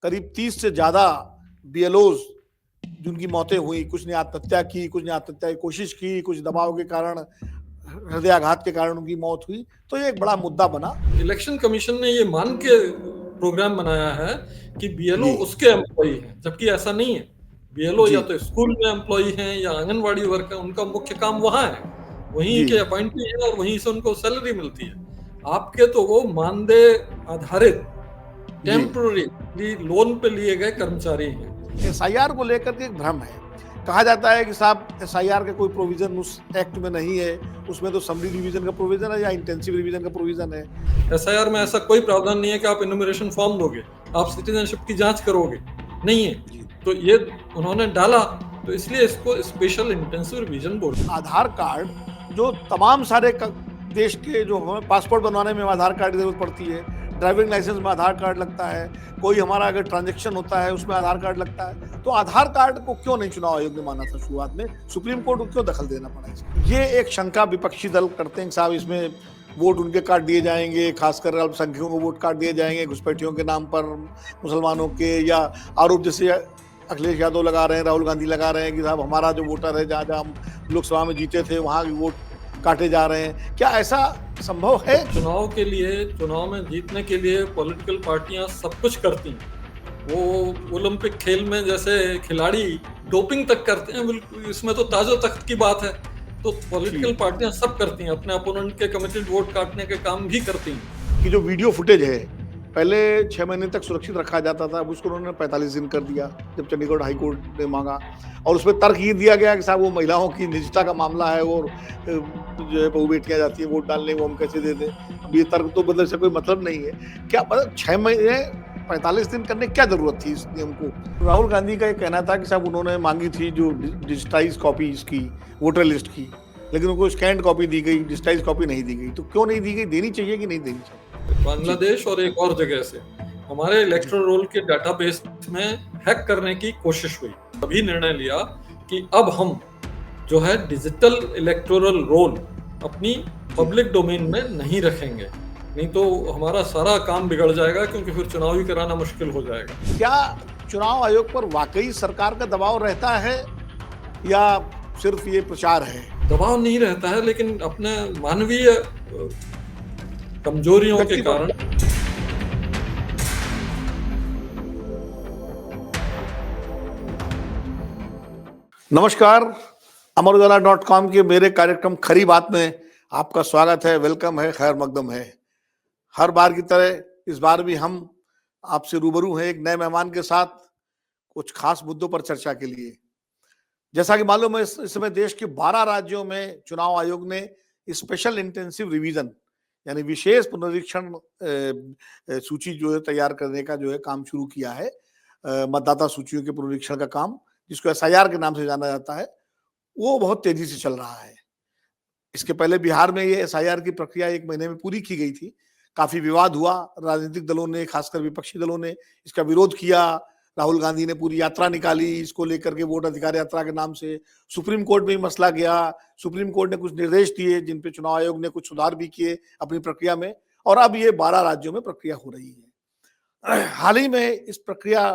करीब 30 से ज्यादा बीएलओज जिनकी मौतें हुई, कुछ ने आत्महत्या की, कुछ ने आत्महत्या की कोशिश की, कुछ दबाव के कारण, हृदयाघात के कारण उनकी मौत हुई। तो ये एक बड़ा मुद्दा बना। इलेक्शन कमीशन ने ये मान के प्रोग्राम बनाया है कि बीएलओ जी उसके एम्प्लॉई हैं, जबकि ऐसा नहीं है। बीएलओ जी या तो स्कूल में एम्प्लॉई हैं या आंगनवाड़ी वर्कर, उनका मुख्य काम वहां है, वहीं जी के अपॉइंटी है और वहीं से उनको सैलरी मिलती है। आपके तो वो मानदेय आधारित जी टेम्पररी लोन पे लिए गए कर्मचारी हैं। एसआईआर को लेकर के एक भ्रम है। कहा जाता है कि साहब एसआईआर का कोई प्रोविजन उस एक्ट में नहीं है, उसमें तो समरी रिवीजन का प्रोविजन है या इंटेंसिव रिवीजन का प्रोविजन है। एसआईआर में ऐसा कोई प्रावधान नहीं है कि आप इन्यूमरेशन फॉर्म दोगे, आप सिटीजनशिप की जांच करोगे, नहीं है। जी। तो ये उन्होंने डाला, तो इसलिए इसको स्पेशल इंटेंसिव रिवीजन बोलते हैं। आधार कार्ड जो तमाम सारे देश के जो हमें पासपोर्ट बनवाने में आधार कार्ड की जरूरत पड़ती है, ड्राइविंग लाइसेंस में आधार कार्ड लगता है, कोई हमारा अगर ट्रांजैक्शन होता है उसमें आधार कार्ड लगता है। तो आधार कार्ड को क्यों नहीं चुनाव आयोग ने माना था शुरुआत में? सुप्रीम कोर्ट को क्यों दखल देना पड़ा इसमें? ये एक शंका विपक्षी दल करते हैं साहब, इसमें वोट उनके काट दिए जाएंगे, खासकर अल्पसंख्यकों को वोट काट दिए जाएंगे घुसपैठियों के नाम पर, मुसलमानों के, या आरोप जैसे अखिलेश यादव लगा रहे हैं, राहुल गांधी लगा रहे हैं कि साहब हमारा जो वोटर है, जहाँ जहाँ हम लोकसभा में जीते थे वहाँ भी वोट काटे जा रहे हैं। क्या ऐसा संभव है? चुनाव के लिए, चुनाव में जीतने के लिए पॉलिटिकल पार्टियां सब कुछ करती हैं। वो ओलंपिक खेल में जैसे खिलाड़ी डोपिंग तक करते हैं, बिल्कुल इसमें तो ताजो तख्त की बात है। तो पॉलिटिकल पार्टियां सब करती हैं, अपने अपोनेंट के कमिटेड वोट काटने के काम भी करती हैं। कि जो वीडियो फुटेज है पहले 6 महीने तक सुरक्षित रखा जाता था, अब उसको उन्होंने 45 दिन कर दिया जब चंडीगढ़ हाई कोर्ट ने मांगा। और उसमें तर्क ये दिया गया कि साहब वो महिलाओं की निजता का मामला है, और जो है बहू बेटियां जाती है वोट डालने, वो हम कैसे दे दें। अब ये तर्क तो मतलब से कोई मतलब नहीं है। क्या मतलब 6 महीने 45 दिन करने की क्या जरूरत थी इस नियम को? राहुल गांधी का ये कहना था कि साहब उन्होंने मांगी थी जो डिजिटाइज कॉपी इसकी वोटर लिस्ट की, लेकिन उनको स्कैंड कॉपी दी गई, डिजिटाइज कॉपी नहीं दी गई। तो क्यों नहीं दी गई? देनी चाहिए कि नहीं देनी चाहिए? बांग्लादेश और एक और जगह से हमारे इलेक्टोरल रोल के डाटाबेस में हैक करने की कोशिश हुई। अभी निर्णय लिया कि अब हम जो है डिजिटल इलेक्टोरल रोल अपनी पब्लिक डोमेन में नहीं रखेंगे, नहीं तो हमारा सारा काम बिगड़ जाएगा, क्योंकि फिर चुनाव ही कराना मुश्किल हो जाएगा। क्या चुनाव आयोग पर वाकई सरकार का दबाव रहता है या सिर्फ ये प्रचार है? दबाव नहीं रहता है, लेकिन अपने मानवीय कमजोरियों के कारण। नमस्कार, अमरउजाला.com के मेरे कार्यक्रम खरी बात में आपका स्वागत है, वेलकम है, खैर मकदम है। हर बार की तरह इस बार भी हम आपसे रूबरू हैं एक नए मेहमान के साथ, कुछ खास मुद्दों पर चर्चा के लिए। जैसा कि मालूम है, इस समय देश के 12 राज्यों में चुनाव आयोग ने स्पेशल इंटेंसिव रिवीजन यानी विशेष पुनरीक्षण सूची जो है तैयार करने का जो है काम शुरू किया है। मतदाता सूचियों के पुनरीक्षण का काम, जिसको एसआईआर के नाम से जाना जाता है, वो बहुत तेजी से चल रहा है। इसके पहले बिहार में ये एसआईआर की प्रक्रिया 1 महीने में पूरी की गई थी। काफी विवाद हुआ, राजनीतिक दलों ने, खासकर विपक्षी दलों ने इसका विरोध किया। राहुल गांधी ने पूरी यात्रा निकाली इसको लेकर के, वोट अधिकार यात्रा के नाम से। सुप्रीम कोर्ट में मसला गया, सुप्रीम कोर्ट ने कुछ निर्देश दिए जिन पे चुनाव आयोग ने कुछ सुधार भी किए अपनी प्रक्रिया में, और अब ये 12 राज्यों में प्रक्रिया हो रही है। हाल ही में इस प्रक्रिया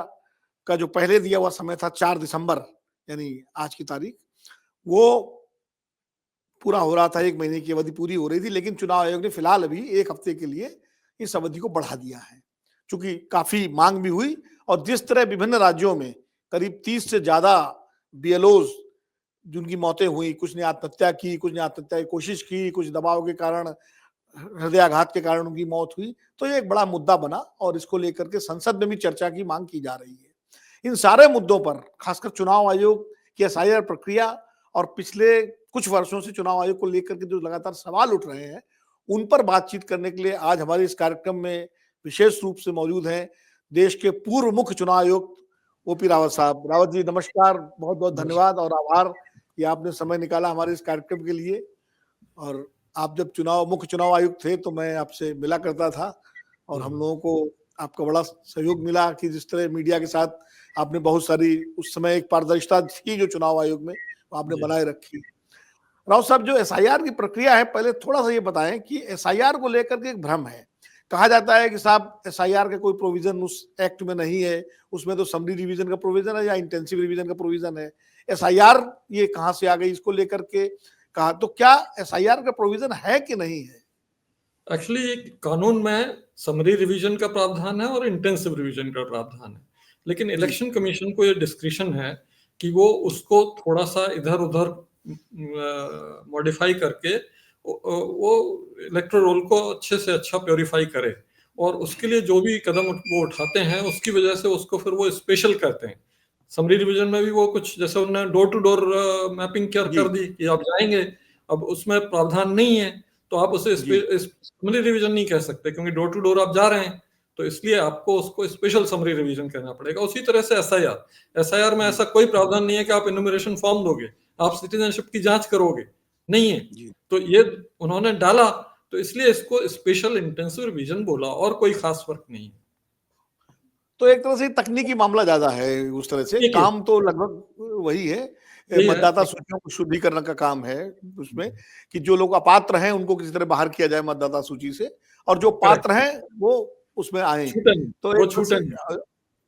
का जो पहले दिया हुआ समय था 4 दिसंबर यानी आज की तारीख, वो पूरा हो रहा था, 1 महीने की अवधि पूरी हो रही थी, लेकिन चुनाव आयोग ने फिलहाल अभी 1 हफ्ते के लिए इस अवधि को बढ़ा दिया है, चूंकि काफी मांग भी हुई। और जिस तरह विभिन्न राज्यों में करीब 30 से ज्यादा बीएलओज जिनकी मौतें हुई, कुछ ने आत्महत्या की, कुछ ने आत्महत्या की कोशिश की, कुछ दबाव के कारण, हृदयाघात के कारण उनकी मौत हुई। तो ये एक बड़ा मुद्दा बना और इसको लेकर के संसद में भी चर्चा की मांग की जा रही है। इन सारे मुद्दों पर, खासकर चुनाव आयोग की एसआईआर प्रक्रिया और पिछले कुछ वर्षों से चुनाव आयोग को लेकर के जो लगातार सवाल उठ रहे हैं, उन पर बातचीत करने के लिए आज हमारे इस कार्यक्रम में विशेष रूप से मौजूद हैं देश के पूर्व मुख्य चुनाव आयुक्त ओपी रावत साहब। रावत जी नमस्कार, बहुत बहुत धन्यवाद और आभार कि आपने समय निकाला हमारे इस कार्यक्रम के लिए। और आप जब मुख्य चुनाव आयुक्त थे तो मैं आपसे मिला करता था, और हम लोगों को आपका बड़ा सहयोग मिला कि जिस तरह मीडिया के साथ आपने बहुत सारी, उस समय एक पारदर्शिता थी जो चुनाव आयोग में, आपने बनाए रखी। राव साहब, जो एसआईआर की प्रक्रिया है, पहले थोड़ा सा ये बताएं कि एसआईआर को लेकर के एक भ्रम है। कहा जाता है कि साहब एसआईआर का कोई प्रोविजन उस एक्ट में नहीं है, उसमें तो समरी रिवीजन का प्रोविजन है या इंटेंसिव रिवीजन का प्रोविजन है। एसआईआर ये कहां से आ गई, इसको लेकर के कहा, तो क्या एसआईआर का प्रोविजन है कि नहीं है? एक्चुअली कानून में समरी रिवीजन का प्रावधान है और इंटेंसिव रिवीजन का प्रावधान है, लेकिन इलेक्शन कमीशन को ये डिस्क्रिशन है कि वो उसको थोड़ा सा इधर उधर मॉडिफाई करके वो इलेक्टोरल रोल को अच्छे से अच्छा प्योरीफाई करे, और उसके लिए जो भी कदम वो उठाते हैं उसकी वजह से उसको फिर वो स्पेशल करते हैं। समरी रिवीजन में भी वो कुछ जैसे उन्होंने डोर टू डोर मैपिंग कर दी कि आप जाएंगे, अब उसमें प्रावधान नहीं है तो आप उसे समरी रिवीजन नहीं कह सकते, क्योंकि डोर टू डोर आप जा रहे हैं, तो इसलिए आपको उसको स्पेशल समरी रिवीजन कहना पड़ेगा। उसी तरह से एसआईआर में ऐसा कोई प्रावधान नहीं है कि आप इन्यूमरेशन फॉर्म दोगे, आप सिटीजनशिप की जांच करोगे, नहीं है। तो ये उन्होंने डाला, तो इसलिए इसको स्पेशल इंटेंसिव रिवीजन बोला, और कोई खास फर्क नहीं है। तो एक तरह से तकनीकी मामला ज्यादा है, उस तरह से काम तो लगभग वही है, मतदाता सूचियों को शुद्धिकरण का काम है उसमें, कि जो लोग अपात्र हैं उनको किसी तरह बाहर किया जाए मतदाता सूची से, और जो पात्र हैं वो उसमें आए। तो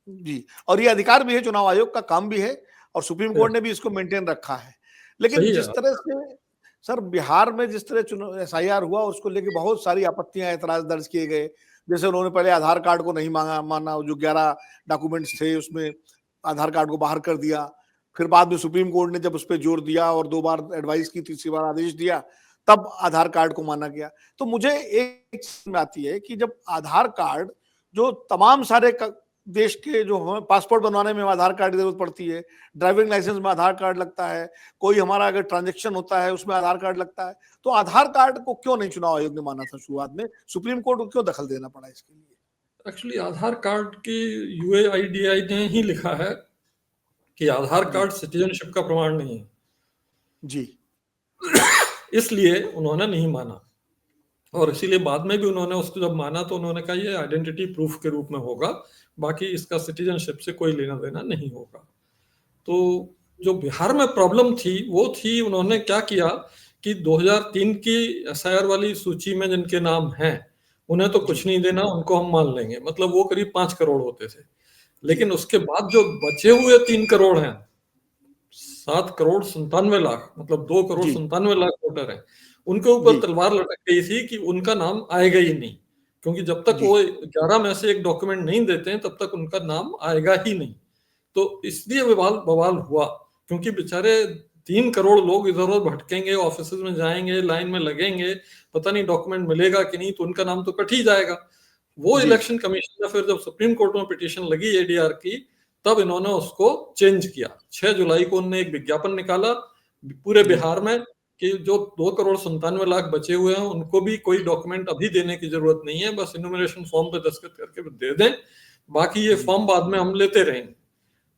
जी, और ये अधिकार भी है, चुनाव आयोग का काम भी है, और सुप्रीम कोर्ट ने भी इसको मेंटेन रखा है। लेकिन जिस तरह से सर बिहार में जिस तरह चुनाव एसआईआर हुआ, उसको लेके बहुत सारी आपत्तियां, ऐतराज दर्ज किए गए। जैसे उन्होंने पहले आधार कार्ड को नहीं माना, जो 11 डॉक्यूमेंट्स थे उसमें आधार कार्ड को बाहर कर दिया। फिर बाद में सुप्रीम कोर्ट ने जब उस पर जोर दिया और 2 बार एडवाइस की, तीसरी बार आदेश दिया, तब आधार कार्ड को माना गया। तो मुझे एक चीज में आती है कि जब आधार कार्ड, जो तमाम सारे देश के जो पासपोर्ट बनवाने में आधार कार्ड की जरूरत पड़ती है, ड्राइविंग लाइसेंस में आधार कार्ड लगता है, कोई हमारा अगर ट्रांजैक्शन होता है उसमें आधार कार्ड लगता है, तो आधार कार्ड को क्यों नहीं चुनाव आयोग ने माना था शुरुआत में? सुप्रीम कोर्ट को क्यों दखल देना पड़ा इसके लिए? एक्चुअली आधार कार्ड की यूएआईडीआई ने ही लिखा है कि आधार कार्ड सिटीजनशिप का प्रमाण नहीं है जी, इसलिए उन्होंने नहीं माना, और इसीलिए बाद में भी उन्होंने उसको जब माना तो उन्होंने कहा ये आइडेंटिटी प्रूफ के रूप में होगा, बाकी इसका सिटीजनशिप से कोई लेना देना नहीं होगा। तो जो बिहार में प्रॉब्लम थी वो थी, उन्होंने क्या किया कि 2003 की एसआईआर वाली सूची में जिनके नाम हैं उन्हें तो कुछ नहीं देना, उनको हम मान लेंगे, मतलब वो करीब 5 करोड़ होते थे। लेकिन उसके बाद जो बचे हुए 3 करोड़ हैं, 7 करोड़ 97 लाख, मतलब 2 करोड़ 97 लाख वोटर हैं, उनके ऊपर तलवार लटक गई थी कि उनका नाम आएगा ही नहीं, क्योंकि जब तक वो 11 में से एक डॉक्यूमेंट नहीं देते हैं तब तक उनका नाम आएगा ही नहीं। तो इसलिए बवाल हुआ, क्योंकि बेचारे 3 करोड़ लोग इधर उधर भटकेंगे, ऑफिस में जाएंगे, लाइन में लगेंगे, पता नहीं डॉक्यूमेंट मिलेगा कि नहीं, तो उनका नाम तो कट ही जाएगा। वो इलेक्शन कमीशन ने फिर जब सुप्रीम कोर्ट में पिटीशन लगी एडीआर की, तब इन्होंने उसको चेंज किया। 6 जुलाई को उन्होंने एक विज्ञापन निकाला पूरे बिहार में कि जो 2 करोड़ 97 लाख बचे हुए हैं उनको भी कोई डॉक्यूमेंट अभी देने की जरूरत नहीं है, बस इन्यूमरेशन फॉर्म पे दस्तखत करके दे दें, बाकी ये फॉर्म बाद में हम लेते रहेंगे।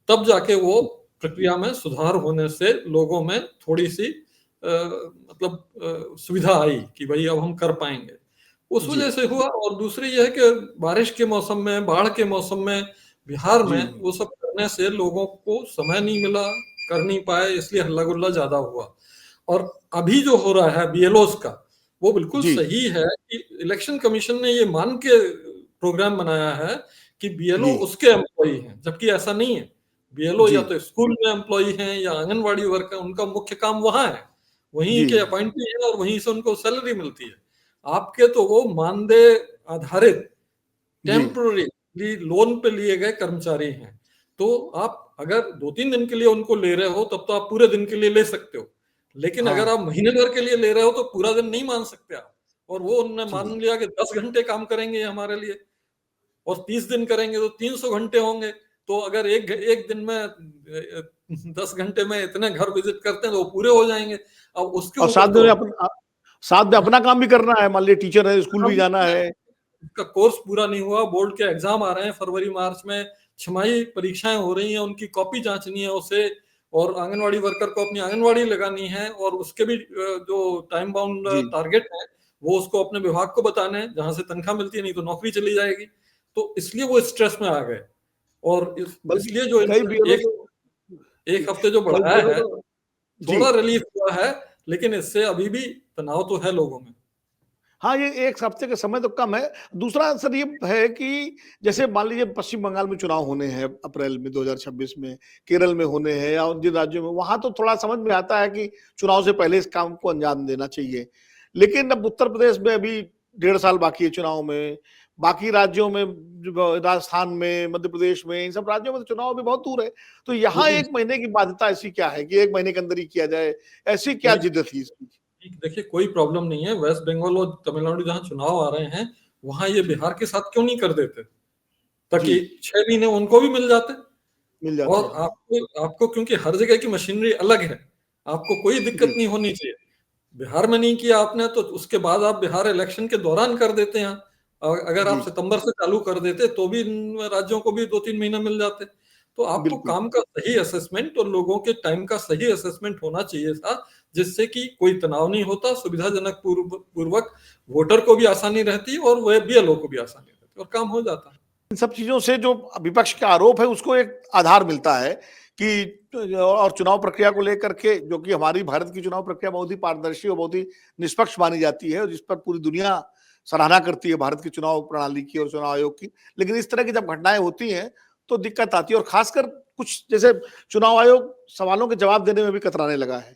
तब जाके वो प्रक्रिया में सुधार होने से लोगों में थोड़ी सी मतलब सुविधा आई कि भाई अब हम कर पाएंगे, उस वजह से हुआ। और दूसरी यह है कि बारिश के मौसम में, बाढ़ के मौसम में बिहार में वो सब करने से लोगों को समय नहीं मिला, कर नहीं पाए, इसलिए हल्ला गुल्ला ज्यादा हुआ। और अभी जो हो रहा है बीएलओस का, वो बिल्कुल सही है कि इलेक्शन कमीशन ने ये मान के प्रोग्राम बनाया है कि बीएलओ उसके एम्प्लॉई हैं, जबकि ऐसा नहीं है। बीएलओ या तो स्कूल में एम्प्लॉई हैं या आंगनवाड़ी वर्कर, उनका मुख्य काम वहां है, वहीं के अपॉइंटी है और वहीं से उनको सैलरी मिलती है। आपके तो वो मानदेय आधारित टेम्पररी लोन पे लिए गए कर्मचारी हैं, तो आप अगर 2-3 दिन के लिए उनको ले रहे हो तब तो आप पूरे दिन के लिए ले सकते हो, लेकिन अगर आप महीने भर के लिए ले रहे हो तो पूरा दिन नहीं मान सकते आप। और वो उन्होंने मान लिया कि 10 घंटे काम करेंगे हमारे लिए, और 30 दिन करेंगे तो 300 घंटे होंगे। तो अगर एक दिन में 10 घंटे में इतने घर विजिट करते हैं तो वो पूरे हो जाएंगे। अब उसके साथ में अपना काम भी करना है, मान लीजिए टीचर है, स्कूल भी जाना है, उसका कोर्स पूरा नहीं हुआ, बोर्ड के एग्जाम आ रहे हैं फरवरी मार्च में, छमाही परीक्षाएं हो रही हैं, उनकी कॉपी जांचनी है उसे, और आंगनवाड़ी वर्कर को अपनी आंगनवाड़ी लगानी है, और उसके भी जो टाइम बाउंड टारगेट है वो उसको अपने विभाग को बताने हैं जहां से तनख्वाह मिलती है, नहीं तो नौकरी चली जाएगी। तो इसलिए वो स्ट्रेस में आ गए, और इसलिए जो एक हफ्ते जो बढ़ाया है थोड़ा रिलीफ हुआ है, लेकिन इससे अभी भी तनाव तो है लोगों में। हाँ, ये 1 हफ्ते का समय तो कम है। दूसरा सर ये है कि जैसे मान लीजिए पश्चिम बंगाल में चुनाव होने हैं अप्रैल में 2026 में, केरल में होने हैं या जिन राज्यों में, वहाँ तो थोड़ा समझ में आता है कि चुनाव से पहले इस काम को अंजाम देना चाहिए। लेकिन अब उत्तर प्रदेश में अभी 1.5 साल बाकी है चुनाव में, बाकी राज्यों में जो राजस्थान में, मध्य प्रदेश में, इन सब राज्यों में तो चुनाव अभी बहुत दूर है। तो यहाँ लेकिन 1 महीने की बाध्यता ऐसी क्या है कि 1 महीने के अंदर ही किया जाए? ऐसी क्या नहीं, जिद्द थी इसकी? देखिए कोई प्रॉब्लम नहीं है। वेस्ट बंगाल और तमिलनाडु जहाँ चुनाव आ रहे हैं, वहां ये जी, बिहार के साथ क्यों नहीं कर देते, जी, ताकि 6 महीने उनको भी मिल जाते। मिल जाते और हैं। आपको आपको क्योंकि हर जगह की मशीनरी अलग है, आपको कोई दिक्कत जी, नहीं होनी चाहिए। बिहार में नहीं किया आपने तो उसके बाद आप बिहार इलेक्शन के दौरान कर देते हैं। अगर आप जी, सितंबर से चालू कर देते तो भी इन राज्यों को भी 2-3 महीने मिल जाते। तो आपको बिल्कुल। काम का सही असेसमेंट और लोगों के टाइम का सही असेसमेंट होना चाहिए था, जिससे कि कोई तनाव नहीं होता, सुविधाजनक पूर्वक वोटर को भी आसानी रहती और वह बीएलओ को भी आसानी रहती और काम हो जाता। इन सब चीज़ों से जो विपक्ष का आरोप है उसको एक आधार मिलता है कि और चुनाव प्रक्रिया को लेकर के जो कि हमारी भारत की चुनाव प्रक्रिया बहुत ही पारदर्शी और बहुत ही निष्पक्ष मानी जाती है और जिस पर पूरी दुनिया सराहना करती है भारत की चुनाव प्रणाली की और चुनाव आयोग की। लेकिन इस तरह की जब घटनाएं होती हैं तो दिक्कत आती है और खासकर कुछ जैसे चुनाव आयोग सवालों के जवाब देने में भी कतराने लगा है।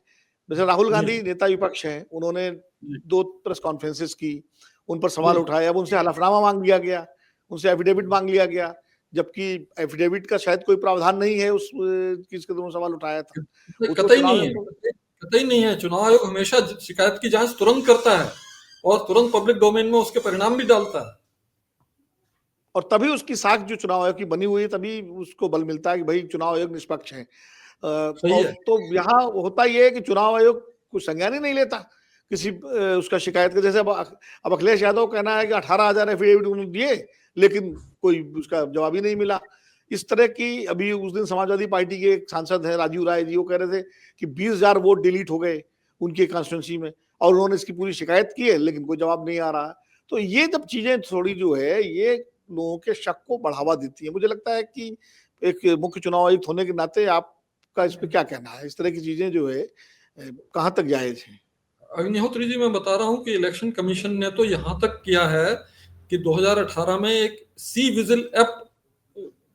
जैसे राहुल जी, गांधी नेता विपक्ष हैं, उन्होंने जी, 2 प्रेस कॉन्फ्रेंसेस की, उन पर जी। सवाल उठाए, अब उनसे हलफनामा माँग लिया गया। उनसे एफिडेविट मांग लिया गया, जबकि एफिडेविट का शायद कोई प्रावधान नहीं है उस चीज के तो सवाल उठाया था। वो तो कतई चुनाव नहीं आयोग है, को कतई नहीं है। चुनाव आयोग हमेशा शिकायत की जांच तुरंत करता है और तुरंत पब्लिक डोमेन में उसके परिणाम भी डालता है। और तभी उसकी साख जो चुनाव आयोग की बनी हुई है तभी उसको बल मिलता है कि भाई चुनाव आयोग निष्पक्ष है। सही और है। तो यहाँ होता ये है कि चुनाव आयोग कुछ संज्ञान ही नहीं लेता किसी उसका शिकायत का। जैसे अब अखिलेश यादव का कहना है कि 18,000 एफिडेविट उन्होंने दिए लेकिन कोई उसका जवाब ही नहीं मिला। इस तरह की अभी उस दिन समाजवादी पार्टी के एक सांसद है राजीव राय जी, वो कह रहे थे कि 20,000 वोट डिलीट हो गए उनके कॉन्स्टिट्यूंसी में और उन्होंने इसकी पूरी शिकायत की है लेकिन कोई जवाब नहीं आ रहा है। तो ये जब चीजें थोड़ी जो है ये लोगों के शक को बढ़ावा देती है। मुझे लगता है कि एक मुख्य चुनाव आयुक्त होने के नाते आपका इस पे क्या कहना है? इस तरह की चीजें जो है कहाँ तक जायज है? अग्निहोत्री जी, मैं बता रहा हूं कि इलेक्शन कमीशन ने तो यहां तक किया है कि 2018 में एक सी विजिल ऐप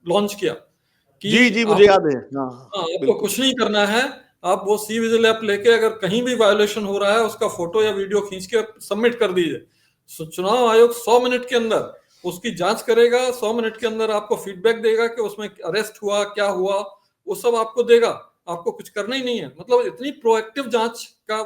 लॉन्च किया कि जी, जी, मुझे आप, याद है। हाँ, हाँ, हाँ, आपको बिल्कुल। कुछ नहीं करना है। आप वो सी विजिल ऐप लेके अगर कहीं भी वायोलेशन हो रहा है उसका फोटो या वीडियो खींच के सबमिट कर दीजिए। चुनाव आयोग 100 मिनट के अंदर उसकी जांच करेगा, 100 मिनट के अंदर आपको फीडबैक देगा कि उसमें अरेस्ट हुआ क्या हुआ, वो सब आपको देगा। आपको कुछ करना ही नहीं है। मतलब इतनी प्रोएक्टिव जांच का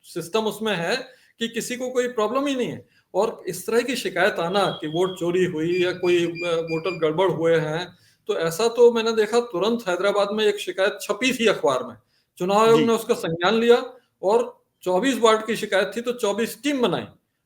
सिस्टम उसमें है कि किसी को कोई प्रॉब्लम ही नहीं है। और इस तरह की शिकायत आना कि वोट चोरी हुई या कोई वोटर गड़बड़ हुए हैं, तो ऐसा तो मैंने देखा तुरंत हैदराबाद में एक शिकायत छपी थी अखबार में, चुनाव आयोग जी, ने उसका संज्ञान लिया और 24 वार्ड की शिकायत थी तो 24 टीम बनाई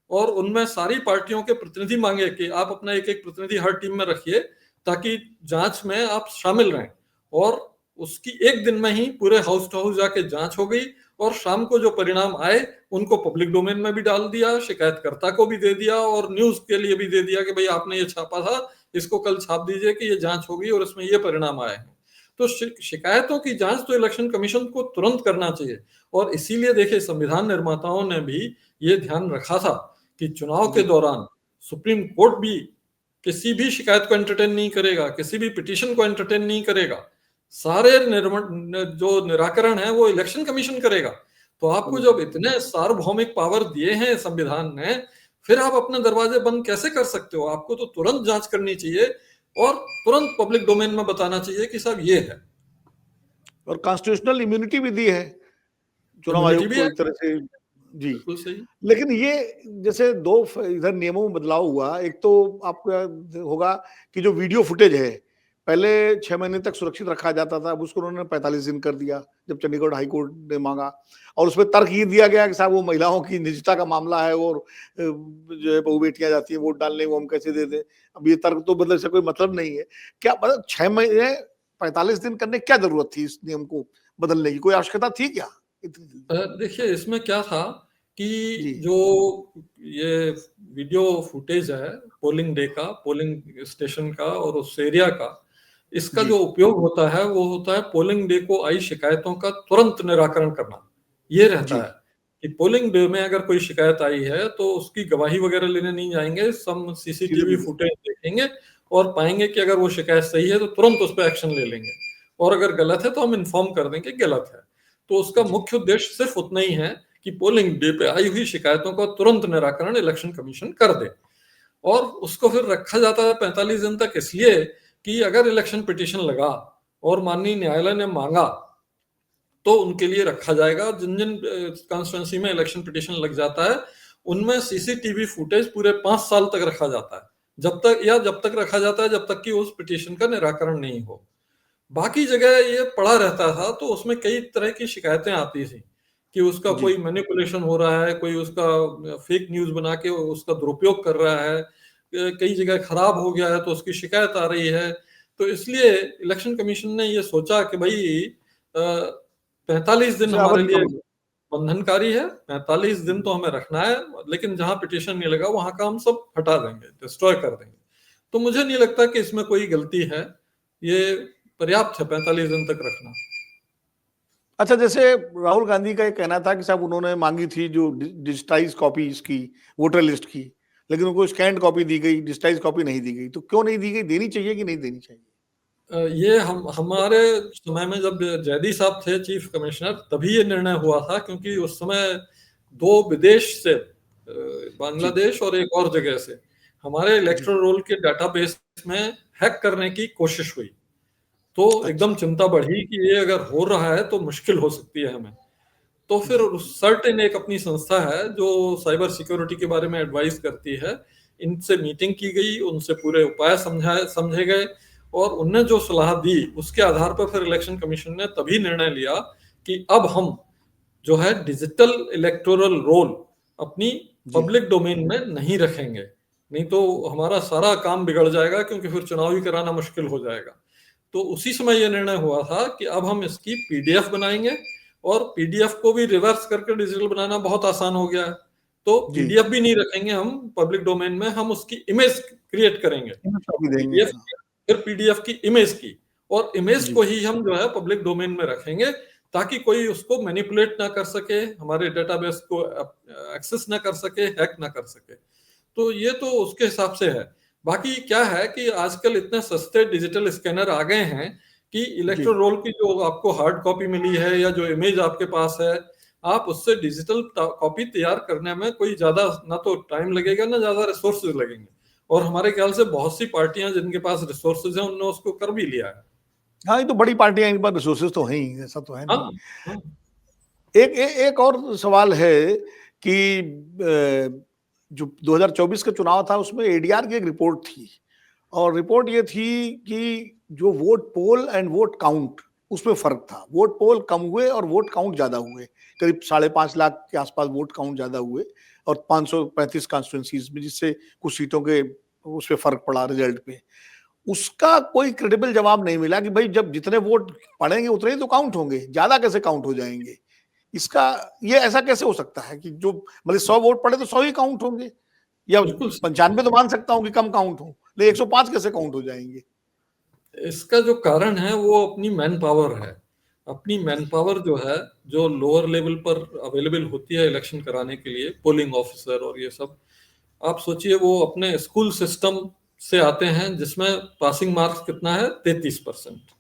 और उनमें सारी पार्टियों के प्रतिनिधि मांगे कि आप अपना एक एक प्रतिनिधि हर टीम में रखिए ताकि जांच में आप शामिल रहें। और उसकी एक दिन में ही पूरे हाउस टू हाउस जाके जांच हो गई और शाम को जो परिणाम आए उनको पब्लिक डोमेन में भी डाल दिया, शिकायतकर्ता को भी दे दिया और न्यूज के लिए भी दे दिया कि भाई आपने ये छापा था, इसको कल छाप दीजिए कि ये जांच होगी और इसमें ये परिणाम आए हैं। तो शिकायतों की जांच तो इलेक्शन कमीशन को तुरंत करना चाहिए। और इसीलिए देखिए संविधान निर्माताओं ने भी ये ध्यान रखा था कि चुनाव के जी, दौरान सुप्रीम कोर्ट भी किसी भी शिकायत को एंटरटेन नहीं करेगा, किसी भी पिटीशन को एंटरटेन नहीं करेगा। सारे जो निराकरण है वो इलेक्शन कमीशन करेगा। तो आपको जब कमीशन। इतने सार्वभौमिक पावर दिए हैं संविधान ने, फिर आप अपने दरवाजे बंद कैसे कर सकते हो? आपको तो तुरंत जांच करनी चाहिए और तुरंत पब्लिक डोमेन में बताना चाहिए कि साहब ये है। और कॉन्स्टिट्यूशनल इम्यूनिटी भी दी है चुनाव इम्यूनिटी आयोग भी को है। एक तरह से। जी। बिल्कुल सही। लेकिन ये जैसे 2 इधर नियमों में बदलाव हुआ। एक तो आपको याद होगा कि जो वीडियो फुटेज है, पहले 6 महीने तक सुरक्षित रखा जाता था, अब उसको उन्होंने 45 दिन कर दिया, जब चंडीगढ़ हाई कोर्ट ने माँगा। और उसमें तर्क ये दिया गया कि साहब वो महिलाओं की निजता का मामला है और जो है बहू-बेटियाँ जाती हैं वोट डालने, वो हम कैसे दे दें? अब ये तर्क तो मतलब इसका कोई मतलब नहीं है। क्या मतलब 6 महीने 45 दिन करने की क्या ज़रूरत थी इस नियम को बदलने की? कोई आवश्यकता थी क्या इतनी जल्दी? देखिए इसमें क्या था कि जी, जो ये वीडियो फुटेज है पोलिंग डे का, पोलिंग स्टेशन का और उस एरिया का, इसका जी, जो उपयोग होता है वो होता है पोलिंग डे को आई शिकायतों का तुरंत निराकरण करना। ये रहता जी, है कि पोलिंग डे में अगर कोई शिकायत आई है तो उसकी गवाही वगैरह लेने नहीं जाएंगे, हम सीसीटीवी फुटेज देखेंगे और पाएंगे कि अगर वो शिकायत सही है तो तुरंत उस पर एक्शन ले लेंगे, और अगर गलत है तो हम इन्फॉर्म कर देंगे गलत है। तो उसका मुख्य उद्देश्य सिर्फ उतना ही है कि पोलिंग डे पे आई हुई शिकायतों का तुरंत निराकरण इलेक्शन कमीशन कर दे। और उसको फिर रखा जाता है 45 दिन तक, इसलिए कि अगर इलेक्शन पिटीशन लगा और माननीय न्यायालय ने मांगा तो उनके लिए रखा जाएगा। जिन जिन कॉन्स्टिट्यूंसी में इलेक्शन पिटीशन लग जाता है उनमें सीसीटीवी फुटेज पूरे 5 साल तक रखा जाता है, जब तक रखा जाता है जब तक कि उस पिटीशन का निराकरण नहीं हो। बाकी जगह ये पड़ा रहता था तो उसमें कई तरह की शिकायतें आती थी कि उसका कोई मैनिपुलेशन हो रहा है, कोई उसका फेक न्यूज बना के उसका दुरुपयोग कर रहा है, कई जगह खराब हो गया है तो उसकी शिकायत आ रही है। तो इसलिए इलेक्शन कमीशन ने ये सोचा कि भाई 45 दिन हमारे लिए बंधनकारी है, 45 दिन तो हमें रखना है, लेकिन जहां पिटीशन नहीं लगा वहां का हम सब हटा देंगे, डिस्ट्रॉय कर देंगे। तो मुझे नहीं लगता कि इसमें कोई गलती है, ये पर्याप्त है 45 दिन तक रखना। अच्छा, जैसे राहुल गांधी का ये कहना था कि साहब उन्होंने मांगी थी जो डिजिटाइज कॉपी इसकी वोटर लिस्ट की, लेकिन उनको स्कैंड कॉपी दी गई, डिजिटाइज कॉपी नहीं दी गई। तो क्यों नहीं दी गई? देनी चाहिए कि नहीं देनी चाहिए? ये हमारे समय में जब जैदी साहब थे चीफ कमिश्नर तभी ये निर्णय हुआ था, क्योंकि उस समय 2 विदेश से, बांग्लादेश और एक और जगह से, हमारे इलेक्टोरल रोल के डाटाबेस में हैक करने की कोशिश हुई। तो एकदम चिंता बढ़ी कि ये अगर हो रहा है तो मुश्किल हो सकती है हमें। तो फिर सर्टेन एक अपनी संस्था है जो साइबर सिक्योरिटी के बारे में एडवाइस करती है, इनसे मीटिंग की गई, उनसे पूरे उपाय समझे गए और उनने जो सलाह दी उसके आधार पर फिर इलेक्शन कमीशन ने तभी निर्णय लिया कि अब हम जो है डिजिटल इलेक्टोरल रोल अपनी पब्लिक डोमेन में नहीं रखेंगे, नहीं तो हमारा सारा काम बिगड़ जाएगा, क्योंकि फिर चुनाव ही कराना मुश्किल हो जाएगा। तो उसी समय यह निर्णय हुआ था कि अब हम इसकी पीडीएफ बनाएंगे, और पीडीएफ को भी रिवर्स करके डिजिटल बनाना बहुत आसान हो गया है। तो पीडीएफ भी नहीं रखेंगे हम पब्लिक डोमेन में, हम उसकी इमेज क्रिएट करेंगे, पीडीएफ फिर पीडीएफ की इमेज की, और इमेज को ही हम जो है पब्लिक डोमेन में रखेंगे ताकि कोई उसको मैनिपुलेट ना कर सके, हमारे डेटाबेस को एक्सेस ना कर सके, हैक ना कर सके। तो ये तो उसके हिसाब से है। बाकी क्या है कि आजकल इतने सस्ते डिजिटल स्कैनर आ गए हैं कि इलेक्ट्रोल रोल की जो आपको हार्ड कॉपी मिली है या जो इमेज आपके पास है, आप उससे डिजिटल कॉपी तैयार करने में कोई ज्यादा ना तो टाइम लगेगा ना ज्यादा रिसोर्सेज लगेंगे। और हमारे ख्याल से बहुत सी पार्टियां जिनके पास रिसोर्सेज हैं उन्होंने उसको कर भी लिया है। हाँ, ये तो बड़ी पार्टियां, इनके पास रिसोर्सेज तो हैं ही, ऐसा तो है नहीं। हाँ। एक और सवाल है कि जो 2024 का चुनाव था उसमें एडीआर की एक रिपोर्ट थी, और रिपोर्ट ये थी कि जो vote poll and vote count उसमें फर्क था। वोट पोल कम हुए और वोट काउंट ज्यादा हुए, करीब 5.5 लाख के आसपास वोट काउंट ज्यादा हुए और 535 कॉन्स्टिट्यूंसीज में, जिससे कुछ सीटों के उस पर फर्क पड़ा रिजल्ट पे। उसका कोई क्रेडिबल जवाब नहीं मिला कि भाई जब जितने वोट पड़ेंगे उतने ही तो काउंट होंगे, ज्यादा कैसे काउंट हो जाएंगे? इसका ये ऐसा कैसे हो सकता है कि जो मतलब 100 वोट पड़े तो 100 ही काउंट होंगे, या 95 तो मान सकता हूं कि कम काउंट हो, लेकिन 105 कैसे काउंट हो जाएंगे? इसका जो कारण है वो अपनी मैन पावर है। अपनी मैन पावर जो है, जो लोअर लेवल पर अवेलेबल होती है इलेक्शन कराने के लिए, पोलिंग ऑफिसर और ये सब, आप सोचिए वो अपने स्कूल सिस्टम से आते हैं जिसमें पासिंग मार्क्स कितना है 33%।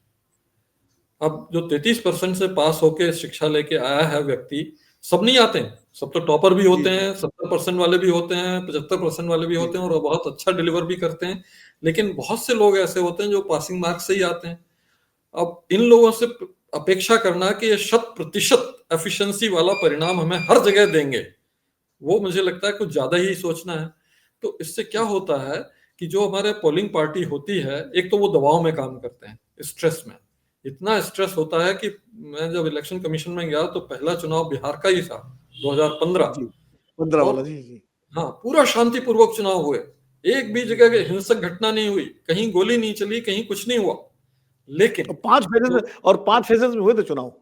अब जो 33% से पास होके शिक्षा लेके आया है व्यक्ति, सब नहीं आते हैं, सब तो टॉपर भी होते हैं, 70% वाले भी होते हैं, 75% वाले भी होते हैं और बहुत अच्छा डिलीवर भी करते हैं, लेकिन बहुत से लोग ऐसे होते हैं जो पासिंग मार्क्स से ही आते हैं। अब इन लोगों से अपेक्षा करना कि ये 100% एफिशिएंसी वाला परिणाम हमें हर जगह देंगे, वो मुझे लगता है कुछ ज्यादा ही सोचना है। तो इससे क्या होता है कि जो हमारे पोलिंग पार्टी होती है, एक तो वो दबाव में काम करते हैं, स्ट्रेस में, इतना स्ट्रेस होता है कि मैं जब इलेक्शन कमीशन में गया तो पहला चुनाव बिहार का ही था 2015। 15 वाला, और जी जी। हाँ, पूरा शांतिपूर्वक चुनाव हुए, एक भी जगह हिंसक घटना नहीं हुई, कहीं गोली नहीं चली, कहीं कुछ नहीं हुआ। लेकिन 5 फेजेस में, और 5 फेजेस में हुए थे चुनाव,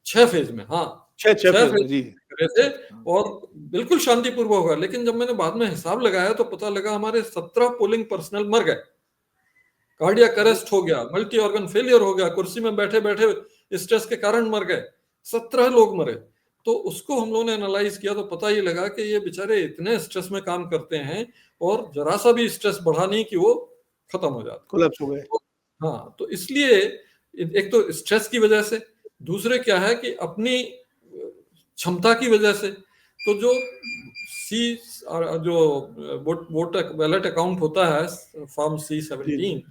6 फेज में, हाँ 6 फेज फेज में, जी करे थे और बिल्कुल शांतिपूर्वक हुआ। लेकिन जब मैंने बाद में हिसाब लगाया तो पता लगा हमारे 17 पोलिंग पर्सनल मर गए, कार्डियक अरेस्ट हो गया, मल्टी ऑर्गन फेलियर हो गया, कुर्सी में बैठे बैठे स्ट्रेस के कारण मर गए, 17 लोग मरे। तो उसको हम लोगों ने एनालाइज किया तो पता ये लगा कि ये बेचारे इतने स्ट्रेस में काम करते हैं और जरा सा भी स्ट्रेस बढ़ा नहीं कि वो खत्म हो जाता। कोलैप्स हो गए। तो हाँ, तो इसलिए एक तो स्ट्रेस की वजह से, दूसरे क्या है कि अपनी क्षमता की वजह से। तो जो वोट बैलेट अकाउंट होता है फॉर्म C-17,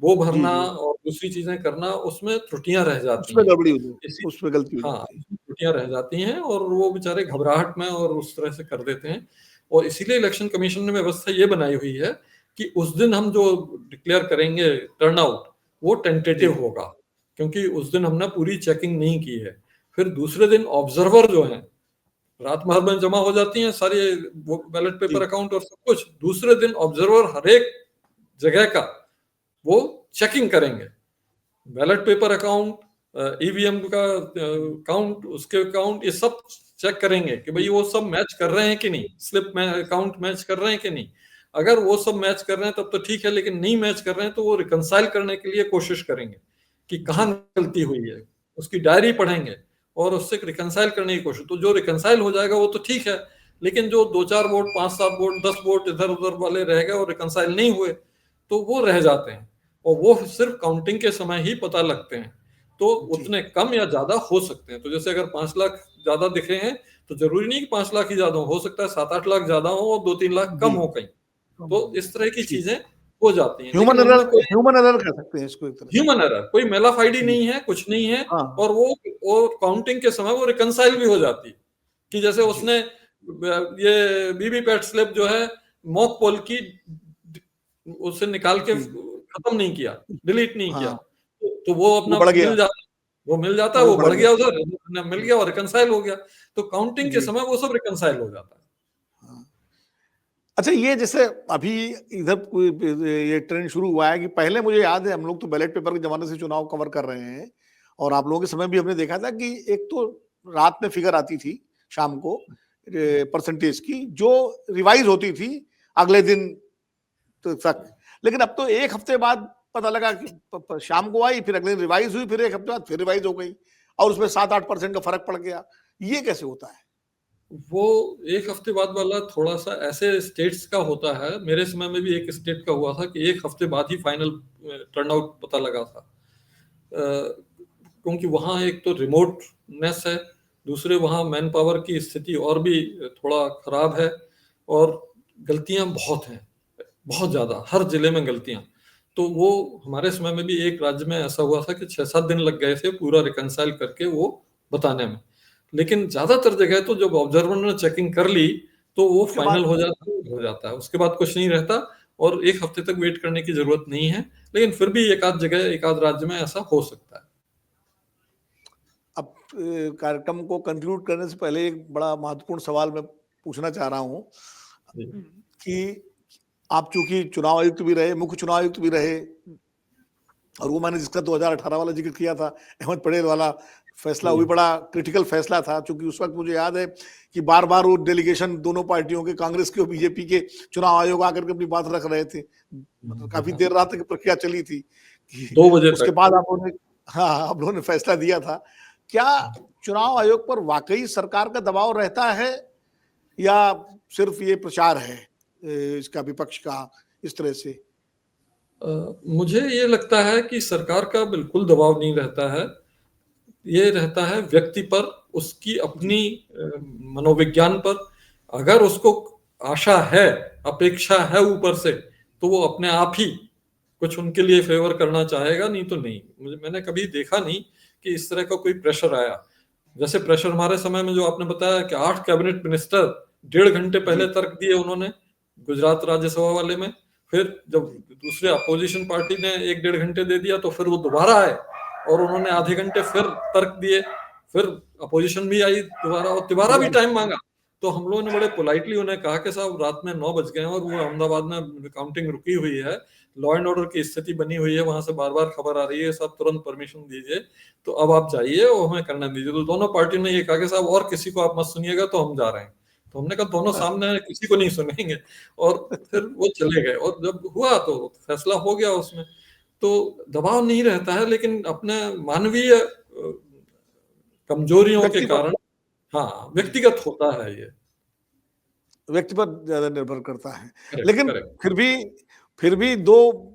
वो जी भरना जी, और दूसरी चीजें करना, उसमें त्रुटियां रह जाती उसमें हैं। गड़बड़ी हो जाती, इसी उसमें गलती हो हाँ, जाती है। त्रुटियां रह जाती हैं और वो बेचारे घबराहट में और उस तरह से कर देते हैं। और इसीलिए इलेक्शन कमीशन ने व्यवस्था ये बनाई हुई है कि उस दिन हम जो डिक्लेयर करेंगे टर्नआउट, वो टेंटेटिव जी होगा, क्योंकि उस दिन हमने पूरी चेकिंग नहीं की है। फिर दूसरे दिन ऑब्जर्वर जो हैं, रात भर में जमा हो जाती हैं सारी वो बैलेट पेपर जी अकाउंट और सब कुछ, दूसरे दिन ऑब्जर्वर हर एक जगह का वो चेकिंग करेंगे। बैलेट पेपर अकाउंट, ईवीएम का काउंट, उसके काउंट, ये सब चेक करेंगे कि भाई वो सब मैच कर रहे हैं कि नहीं, स्लिप में अकाउंट मैच कर रहे हैं कि नहीं। अगर वो सब मैच कर रहे हैं तब तो ठीक है, लेकिन नहीं मैच कर रहे हैं तो वो रिकंसाइल करने के लिए कोशिश करेंगे कि कहाँ जी गलती हुई है, उसकी डायरी पढ़ेंगे और उससे रिकंसाइल करने की कोशिश। तो जो रिकंसाइल हो जाएगा वो तो ठीक है, लेकिन जो 2-4 वोट, 5-7 वोट, 10 वोट इधर उधर वाले रह गए और रिकंसाइल नहीं हुए, तो वो रह जाते हैं और वो सिर्फ काउंटिंग के समय ही पता लगते हैं। तो जी उतने कम या ज्यादा हो सकते हैं। तो जैसे अगर 5 लाख ज्यादा दिखे हैं तो जरूरी नहीं कि 5 लाख ही ज्यादा हो सकता है 7-8 लाख ज्यादा हो और 2-3 लाख कम जी, हो कहीं। तो इस तरह की जी, चीजें हो जाती हैं, ह्यूमन लेकिन एरर, उनमें कोई ह्यूमन एरर कह सकते हैं इसको एक तरह से। ह्यूमन एरर, कोई मेलाफाइडी जी, नहीं है, कुछ नहीं है। हाँ, और वो काउंटिंग के समय वो रिकंसाइल भी हो जाती है कि जैसे जी, उसने ये वीवीपैट स्लिप जो है मॉक पोल की, उसे निकाल के जी, खत्म नहीं किया, डिलीट नहीं किया, हाँ, तो वो वो अपना बढ़ गया, वो मिल जाता है, वो वो बढ़ बढ़ गया। गया उधर, मिल गया और रिकंसाइल हो गया। तो काउंटिंग के जी, समय वो सब रिकंसाइल हो जाता है। हाँ। अच्छा, ये जैसे अभी इधर कोई ये ट्रेंड शुरू हुआ है कि पहले मुझे याद है हम लोग तो बैलेट पेपर के ज़माने से चुनाव कवर कर रहे हैं और आप लोगों के समय भी हमने देखा था कि एक तो रात में फिगर आती थी शाम को परसेंटेज की जो रिवाइज़ होती थी अगले दिन तो तक। लेकिन अब तो 1 हफ्ते बाद पता लगा कि प प शाम को आई, फिर अगले दिन रिवाइज़ हुई, फिर 1 हफ्ते बाद फिर रिवाइज़ हो गई और उसमें 7-8% का फ़र्क पड़ गया। ये कैसे होता है? वो एक हफ्ते बाद वाला थोड़ा सा ऐसे स्टेट्स का होता है। मेरे समय में भी एक स्टेट का हुआ था कि एक हफ्ते बाद ही फाइनल टर्नआउट पता लगा था। क्योंकि वहाँ एक तो रिमोटनेस है, दूसरे वहाँ मैन पावर की स्थिति और भी थोड़ा खराब है और गलतियाँ बहुत हैं, बहुत ज़्यादा, हर जिले में गलतियाँ। तो वो हमारे समय में भी एक राज्य में ऐसा हुआ था कि 6-7 दिन लग गए थे पूरा रिकंसाइल करके वो बताने में। लेकिन ज़्यादातर जगह तो जब ऑब्जर्वर ने चेकिंग कर ली, तो वो उसके फाइनल बाद हो जाता है। उसके बाद कुछ नहीं रहता और 1 हफ्ते तक वेट करने की ज़रूरत नहीं है। लेकिन फिर भी एक आध जगह, एक आध राज्य में ऐसा हो सकता है। अब कार्यक्रम को कंक्लूड करने से पहले एक बड़ा महत्वपूर्ण सवाल मैं पूछना चाह रहा हूँ जी। कि आप चूंकि चुनाव आयुक्त भी रहे, मुख्य चुनाव आयुक्त भी रहे और वो मैंने जिसका 2018 वाला जिक्र किया था, अहमद पटेल वाला फैसला, वो भी जी। बड़ा क्रिटिकल फैसला था क्योंकि उस वक्त मुझे याद है कि बार-बार वो डेलीगेशन दोनों पार्टियों के, कांग्रेस के और बीजेपी के चुनाव आयोग आकर के अपनी बात रख रहे थे। मतलब काफ़ी देर रात तक प्रक्रिया चली थी कि 2 बजे उसके तक। बाद आप लोगों ने हाँ, आप लोगों ने फैसला दिया था। क्या चुनाव आयोग पर वाक़ई सरकार का दबाव रहता है या सिर्फ़ ये प्रचार है इसका विपक्ष का इस तरह से? मुझे ये लगता है कि सरकार का बिल्कुल दबाव नहीं रहता है। ये रहता है व्यक्ति पर, उसकी जी, अपनी मनोविज्ञान पर। अगर उसको आशा है, अपेक्षा है ऊपर से, तो वो अपने आप ही कुछ उनके लिए फ़ेवर करना चाहेगा, नहीं तो नहीं। मैंने कभी देखा नहीं कि इस तरह का कोई प्रेशर आया। जैसे प्रेशर हमारे समय में जो आपने बताया कि 8 कैबिनेट मिनिस्टर 1.5 घंटे पहले जी, तर्क दिए उन्होंने, गुजरात राज्यसभा वाले में। फिर जब जी, दूसरे अपोजिशन पार्टी ने 1 डेढ़ घंटे दे दिया तो फिर वो दोबारा आए और उन्होंने आधे घंटे फिर तर्क दिए। फिर अपोजिशन भी आई दोबारा और दोबारा भी दोबारा टाइम मांगा। तो हम लोगों ने बड़े पोलाइटली उन्हें कहा कि साहब रात में 9 बज गए हैं और वो अहमदाबाद में काउंटिंग रुकी हुई है, लॉ एंड ऑर्डर की स्थिति बनी हुई है, वहां से बार बार खबर आ रही है, सब तुरंत परमिशन दीजिए। तो अब आप जाइए और हमें करने दीजिए। तो दोनों पार्टियों ने ये कहा कि साहब और किसी को आप मत सुनिएगा, तो हम जा रहे हैं। तो हमने कहा दोनों सामने हैं, किसी को नहीं सुनेंगे। और फिर वो चले गए और जब हुआ तो फैसला हो गया उसमें। तो दबाव नहीं रहता है, लेकिन अपने मानवीय कमजोरियों के व्यक्ति पर कारण, हाँ, व्यक्तिगत होता है ये। व्यक्ति पर ज्यादा निर्भर करता है। करेक्ट, लेकिन करेक्ट। फिर भी दो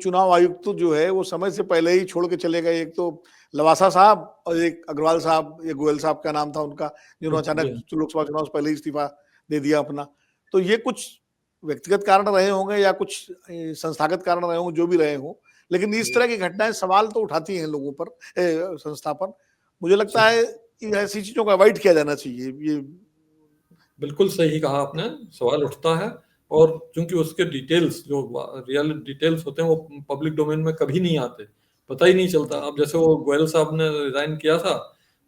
चुनाव आयुक्त जो है वो समय से पहले ही छोड़ के चले गए। एक तो लवासा साहब और एक अग्रवाल साहब, ये गोयल साहब का नाम था उनका, जिन्होंने अचानक जी, लोकसभा चुनाव से पहले ही इस्तीफा दे दिया अपना। तो ये कुछ व्यक्तिगत कारण रहे होंगे या कुछ संस्थागत कारण रहे होंगे, जो भी रहे हों, लेकिन इस जी, तरह की घटनाएं सवाल तो उठाती हैं लोगों पर, संस्था पर। मुझे लगता सही। है कि ऐसी चीजों को अवॉइड किया जाना चाहिए। ये बिल्कुल सही कहा आपने, सवाल उठता है। और चूंकि उसके डिटेल्स जो रियल डिटेल्स होते हैं वो पब्लिक डोमेन में कभी नहीं आते, पता ही नहीं चलता। जी अब जैसे वो गोयल साहब ने रिजाइन किया था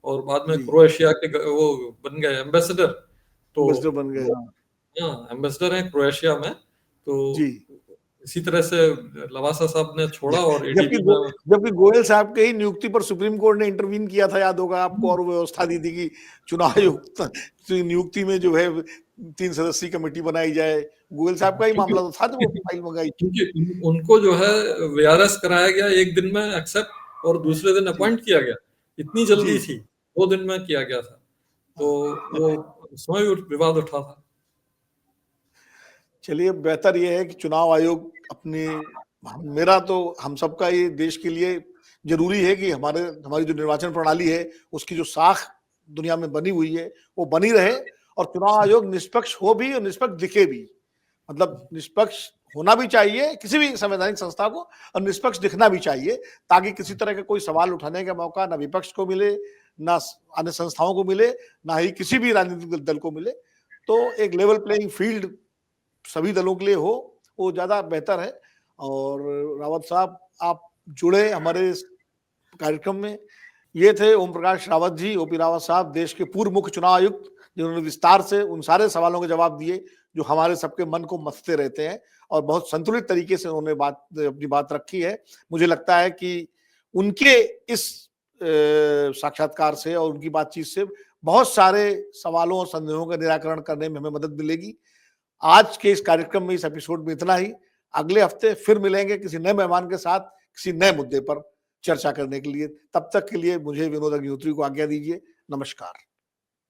और बाद में जी क्रोएशिया के वो बन गए एम्बेसडर। तो एम्बेसडर बन गए, वो, हाँ। हाँ, एम्बेसडर हैं क्रोएशिया में। तो जी इसी तरह से लवासा साहब ने छोड़ा और जबकि एडीबी में। जबकि गोयल साहब के ही नियुक्ति पर सुप्रीम कोर्ट ने इंटरवीन किया था, याद होगा आपको, और व्यवस्था दी थी कि चुनाव आयुक्त की नियुक्ति में जो है 3 सदस्यीय कमेटी बनाई जाए। गोयल साहब का ही क्योंकि मामला तो था, तो वो फाइल मंगाई थी। क्योंकि उनको जो है वीआरएस कराया गया एक दिन में एक्सेप्ट, और दूसरे दिन जी अपॉइंट किया गया। इतनी जी जल्दी थी, 2 दिन में किया गया था। तो वो उसमें भी विवाद उठा था। चलिए, बेहतर ये है कि चुनाव आयोग अपने, मेरा तो हम सबका ये देश के लिए जरूरी है कि हमारी जो निर्वाचन प्रणाली है उसकी जो साख दुनिया में बनी हुई है वो बनी रहे, और चुनाव आयोग निष्पक्ष हो भी और निष्पक्ष दिखे भी। मतलब निष्पक्ष होना भी चाहिए किसी भी संवैधानिक संस्था को, और निष्पक्ष दिखना भी चाहिए, ताकि किसी तरह का कोई सवाल उठाने का मौका ना विपक्ष को मिले, ना अन्य संस्थाओं को मिले, ना ही किसी भी राजनीतिक दल को मिले। तो एक लेवल प्लेइंग फील्ड सभी दलों के लिए हो, वो ज्यादा बेहतर है। और रावत साहब, आप जुड़े हमारे इस कार्यक्रम में। ये थे ओम प्रकाश रावत जी, ओपी रावत साहब, देश के पूर्व मुख्य चुनाव आयुक्त, जिन्होंने विस्तार से उन सारे सवालों के जवाब दिए जो हमारे सबके मन को मथते रहते हैं, और बहुत संतुलित तरीके से उन्होंने अपनी बात रखी है। मुझे लगता है कि उनके इस साक्षात्कार से और उनकी बातचीत से बहुत सारे सवालों और संदेहों का निराकरण करने में हमें मदद मिलेगी। आज के इस कार्यक्रम में, इस एपिसोड में इतना ही। अगले हफ्ते फिर मिलेंगे किसी नए मेहमान के साथ, किसी नए मुद्दे पर चर्चा करने के लिए। तब तक के लिए मुझे विनोद अग्निहोत्री को आज्ञा दीजिए। नमस्कार।